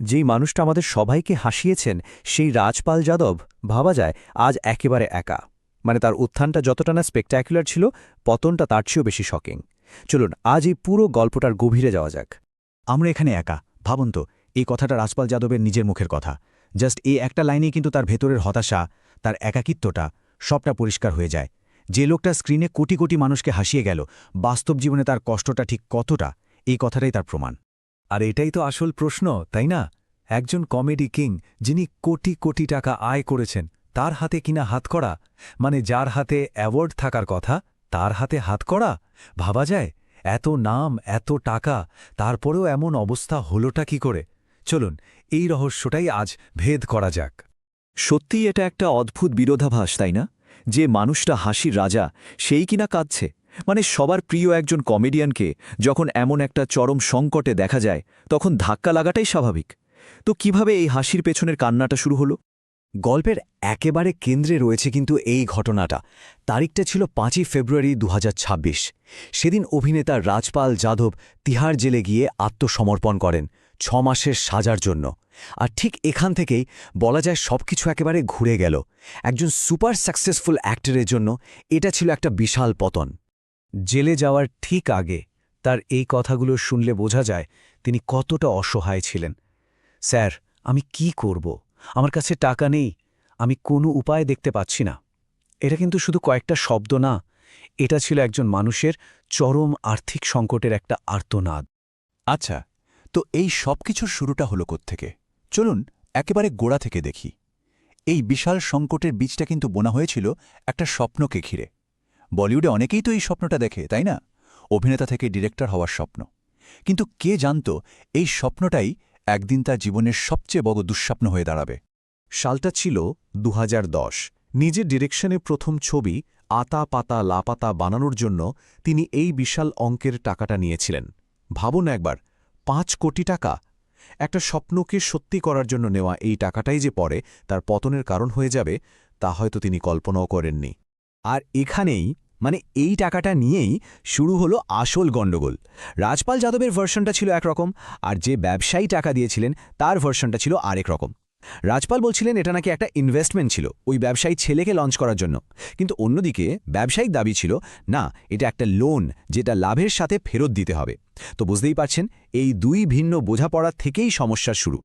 যেই মানুষটা আমাদের সবাইকে হাসিয়েছেন সেই রাজপাল যাদব ভাবা যায় আজ একেবারে একা। মানে তার উত্থানটা যতটা না স্পেকট্যাকুলার ছিল, পতনটা তার চেয়েও বেশি শকিং। চলুন আজ এই পুরো গল্পটার গভীরে যাওয়া যাক। আমরা এখানে একা, ভাবুন তো, এই কথাটা রাজপাল যাদবের নিজের মুখের কথা। জাস্ট এই একটা লাইনেই কিন্তু তার ভেতরের হতাশা, তার একাকিত্বটা সবটা পরিষ্কার হয়ে যায়। যে লোকটা স্ক্রিনে কোটি কোটি মানুষকে হাসিয়ে গেল, বাস্তব জীবনে তার কষ্টটা ঠিক কতটা, এই কথাটাই তার প্রমাণ। আর এটাই তো আসল প্রশ্ন, তাই না? একজন কমেডি কিং যিনি কোটি কোটি টাকা আয় করেছেন, তার হাতে কিনা হাতকড়া, মানে যার হাতে অ্যাওয়ার্ড থাকার কথা তার হাতে হাতকড়া। ভাবা যায়, এত নাম, এত টাকা, তারপরেও এমন অবস্থা হলোটা কি করে? চলুন এই রহস্যটাই আজ ভেদ করা যাক। সত্যিই এটা একটা অদ্ভুত বিরোধাভাস, তাই না? যে মানুষটা হাসির রাজা, সেই কিনা কাঁদছে। মানে সবার প্রিয় একজন কমেডিয়ানকে যখন এমন একটা চরম সংকটে দেখা যায়, তখন ধাক্কা লাগাটাই স্বাভাবিক। তো কিভাবে এই হাসির পেছনের কান্নাটা শুরু হলো? গল্পের একেবারে কেন্দ্রে রয়েছে কিন্তু এই ঘটনাটা। তারিখটা ছিল 5ই ফেব্রুয়ারি 2026। সেদিন অভিনেতা রাজপাল যাদব তিহার জেলে গিয়ে আত্মসমর্পণ করেন 6 মাসের সাজার জন্য। আর ঠিক এখান থেকেই বলা যায় সবকিছু একেবারে ঘুরে গেল। একজন সুপার সাকসেসফুল অ্যাক্টরের জন্য এটা ছিল একটা বিশাল পতন। জেলে যাওয়ার ঠিক আগে তার এই কথাগুলো শুনলে বোঝা যায় তিনি কতটা অসহায় ছিলেন। স্যার, আমি কি করব? আমার কাছে টাকা নেই, আমি কোনো উপায় দেখতে পাচ্ছি না। এটা কিন্তু শুধু কয়েকটা শব্দ না, এটা ছিল একজন মানুষের চরম আর্থিক সংকটের একটা আর্তনাদ। আচ্ছা, তো এই সব কিছুর শুরুটা হলো কোত্থেকে? চলুন একেবারে গোড়া থেকে দেখি। এই বিশাল সংকটের বীজটা কিন্তু বোনা হয়েছিল একটা স্বপ্নকে ঘিরে। বলিউডে অনেকেই তো এই স্বপ্নটা দেখে, তাই না? অভিনেতা থেকে ডিরেক্টর হওয়ার স্বপ্ন। কিন্তু কে জানত এই স্বপ্নটাই একদিন তার জীবনের সবচেয়ে বড় দুঃস্বপ্ন হয়ে দাঁড়াবে। সালটা ছিল 2010। নিজের ডিরেকশনে প্রথম ছবি আতা পাতা লাপাতা বানানোর জন্য তিনি এই বিশাল অঙ্কের টাকাটা নিয়েছিলেন। ভাবুন একবার, 5 কোটি টাকা! একটা স্বপ্নকে সত্যি করার জন্য নেওয়া এই টাকাটাই যে পরে তার পতনের কারণ হয়ে যাবে, তা হয়তো তিনি কল্পনাও করেননি। আর এখানেই, মানে এই টাকাটা নিয়েই শুরু হলো আসল গণ্ডগোল। রাজপাল যাদবের ভার্সনটা ছিল একরকম, আর যে ব্যবসায়ী টাকা দিয়েছিলেন তার ভার্সনটা ছিল আরেক রকম। রাজপাল বলছিলেন এটা নাকি একটা ইনভেস্টমেন্ট ছিল ওই ব্যবসায়ী ছেলেকে লঞ্চ করার জন্য, কিন্তু অন্যদিকে ব্যবসায়িক দাবি ছিল না, এটা একটা লোন যেটা লাভের সাথে ফেরত দিতে হবে। তো বুঝতেই পারছেন, এই দুই ভিন্ন বোঝাপড়া থেকেই সমস্যার শুরু।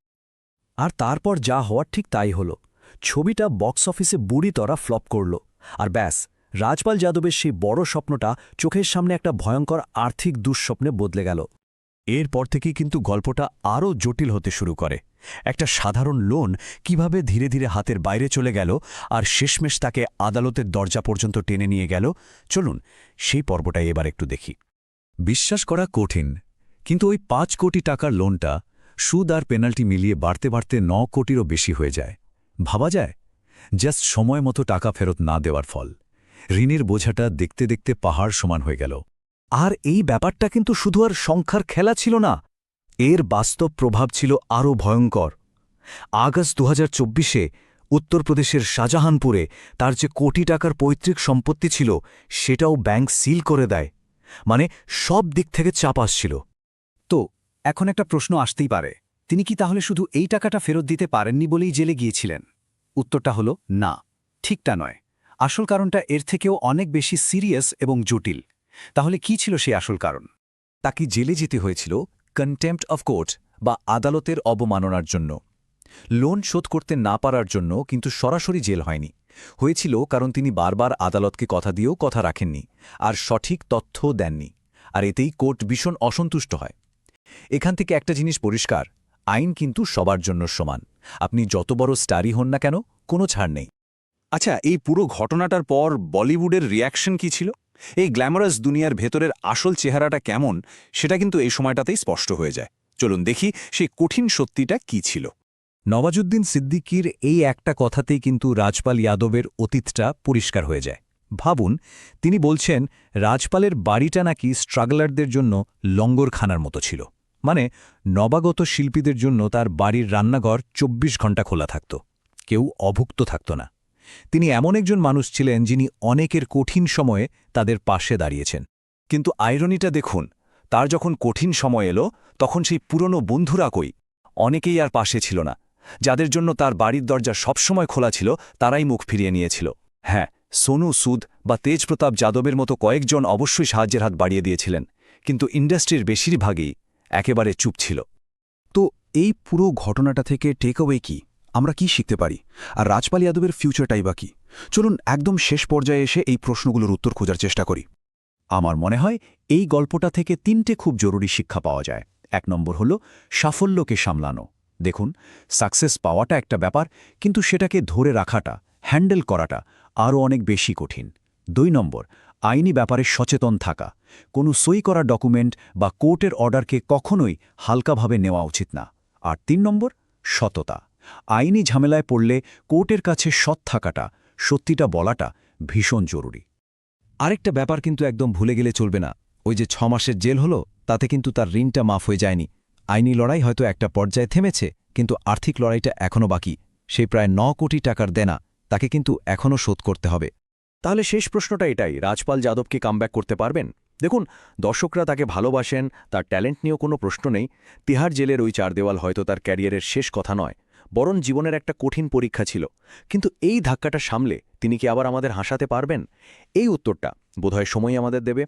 আর তারপর যা হওয়ার ঠিক তাই হলো। ছবিটা বক্স অফিসে বুড়ি তরা ফ্লপ করল, আর ব্যাস, রাজপাল যাদবের সেই বড় স্বপ্নটা চোখের সামনে একটা ভয়ঙ্কর আর্থিক দুঃস্বপ্নে বদলে গেল। এরপর থেকেই কিন্তু গল্পটা আরও জটিল হতে শুরু করে। একটা সাধারণ লোন কিভাবে ধীরে ধীরে হাতের বাইরে চলে গেল, আর শেষমেশ তাকে আদালতের দরজা পর্যন্ত টেনে নিয়ে গেল। চলুন সেই পর্বটাই এবার একটু দেখি। বিশ্বাস করা কঠিন, কিন্তু ওই 5 কোটি টাকার লোনটা সুদ আর পেনাল্টি মিলিয়ে বাড়তে বাড়তে 9 কোটিরও বেশি হয়ে যায়। ভাবা যায়, জাস্ট সময় মতো টাকা ফেরত না দেওয়ার ফল। ঋণের বোঝাটা দেখতে দেখতে পাহাড় সমান হয়ে গেল। আর এই ব্যাপারটা কিন্তু শুধু আর সংখ্যার খেলা ছিল না, এর বাস্তব প্রভাব ছিল আরও ভয়ঙ্কর। আগস্ট 2024-এ উত্তরপ্রদেশের শাহজাহানপুরে তার যে কোটি টাকার পৈতৃক সম্পত্তি ছিল সেটাও ব্যাংক সিল করে দেয়। মানে সব দিক থেকে চাপ আসছিল। তো এখন একটা প্রশ্ন আসতেই পারে, তিনি কি তাহলে শুধু এই টাকাটা ফেরত দিতে পারেননি বলেই জেলে গিয়েছিলেন? উত্তরটা হলো না, ঠিকটা নয়। আসল কারণটা এর থেকেও অনেক বেশি সিরিয়াস এবং জটিল। তাহলে কি ছিল সেই আসল কারণ? তাকে জেলে যেতে হয়েছিল কন্টেম্পট অফ কোর্ট বা আদালতের অবমাননার জন্য। লোন শোধ করতে না পারার জন্য কিন্তু সরাসরি জেল হয়নি। হয়েছিল কারণ তিনি বারবার আদালতকে কথা দিয়েও কথা রাখেননি, আর সঠিক তথ্যও দেননি। আর এতেই কোর্ট ভীষণ অসন্তুষ্ট হয়। এখান থেকে একটা জিনিস পরিষ্কার, আইন কিন্তু সবার জন্য সমান। আপনি যত বড় স্টারই হন না কেন, কোনো ছাড় নেই। আচ্ছা, এই পুরো ঘটনাটার পর বলিউডের রিয়াকশন কি ছিল? এই গ্ল্যামারাস দুনিয়ার ভেতরের আসল চেহারাটা কেমন, সেটা কিন্তু এই সময়টাতেই স্পষ্ট হয়ে যায়। চলুন দেখি সেই কঠিন সত্যিটা কি ছিল। নওয়াজুদ্দিন সিদ্দিকীর এই একটা কথাতেই কিন্তু রাজপাল যাদবের অতীতটা পরিষ্কার হয়ে যায়। ভাবুন, তিনি বলছেন রাজপালের বাড়িটা নাকি স্ট্রাগলারদের জন্য লঙ্গরখানার মতো ছিল। মানে নবাগত শিল্পীদের জন্য তার বাড়ির রান্নাঘর 24 ঘণ্টা খোলা থাকত, কেউ অভুক্ত থাকত না। তিনি এমন একজন মানুষ ছিলেন যিনি অনেকের কঠিন সময়ে তাদের পাশে দাঁড়িয়েছেন। কিন্তু আইরনিটা দেখুন, তার যখন কঠিন সময় এলো তখন সেই পুরনো বন্ধুরা কই? অনেকেই আর পাশে ছিল না। যাদের জন্য তার বাড়ির দরজা সবসময় খোলা ছিল তারাই মুখ ফিরিয়ে নিয়েছিল। হ্যাঁ, সোনু সুদ বা তেজপ্রতাপ যাদবের মতো কয়েকজন অবশ্যই সাহায্যের হাত বাড়িয়ে দিয়েছিলেন, কিন্তু ইন্ডাস্ট্রির বেশিরভাগই একেবারে চুপ ছিল। তো এই পুরো ঘটনাটা থেকে টেকঅ্যাওয়ে কি? আমরা কি শিখতে পারি? আর রাজপাল যাদবের ফিউচারটাই বা কি? চলুন একদম শেষ পর্যায়ে এসে এই প্রশ্নগুলোর উত্তর খোঁজার চেষ্টা করি। আমার মনে হয় এই গল্পটা থেকে 3টে খুব জরুরি শিক্ষা পাওয়া যায়। 1 নম্বর হল সাফল্যকে সামলানো। দেখুন, সাকসেস পাওয়াটা একটা ব্যাপার, কিন্তু সেটাকে ধরে রাখাটা, হ্যান্ডেল করাটা আরও অনেক বেশি কঠিন। 2 নম্বর, আইনি ব্যাপারে সচেতন থাকা। কোনো সই করা ডকুমেন্ট বা কোর্টের অর্ডারকে কখনোই হালকাভাবে নেওয়া উচিত না। আর 3 নম্বর, সততা। আইনি ঝামেলায় পড়লে কোর্টের কাছে সৎ থাকাটা, সত্যিটা বলাটা ভীষণ জরুরি। আরেকটা ব্যাপার কিন্তু একদম ভুলে গেলে চলবে না। ওই যে 6 মাসের জেল হলো, তাতে কিন্তু তার ঋণটা মাফ হয়ে যায়নি। আইনি লড়াই হয়তো একটা পর্যায়ে থেমেছে, কিন্তু আর্থিক লড়াইটা এখনও বাকি। সেই প্রায় 9 কোটি টাকার দেনা তাকে কিন্তু এখনও শোধ করতে হবে। তাহলে শেষ প্রশ্নটা এটাই, রাজপাল যাদবকে কামব্যাক করতে পারবেন? দেখুন, দর্শকরা তাকে ভালোবাসেন, তার ট্যালেন্ট নিয়েও কোনো প্রশ্ন নেই। তিহার জেলের ওই 4 দেওয়াল হয়তো তার ক্যারিয়ারের শেষ কথা নয়, বরং জীবনের একটা কঠিন পরীক্ষা ছিল। কিন্তু এই ধাক্কাটা সামলে তিনি কি আবার আমাদের হাসাতে পারবেন? এই উত্তরটা বোধহয় সময়ই আমাদের দেবে।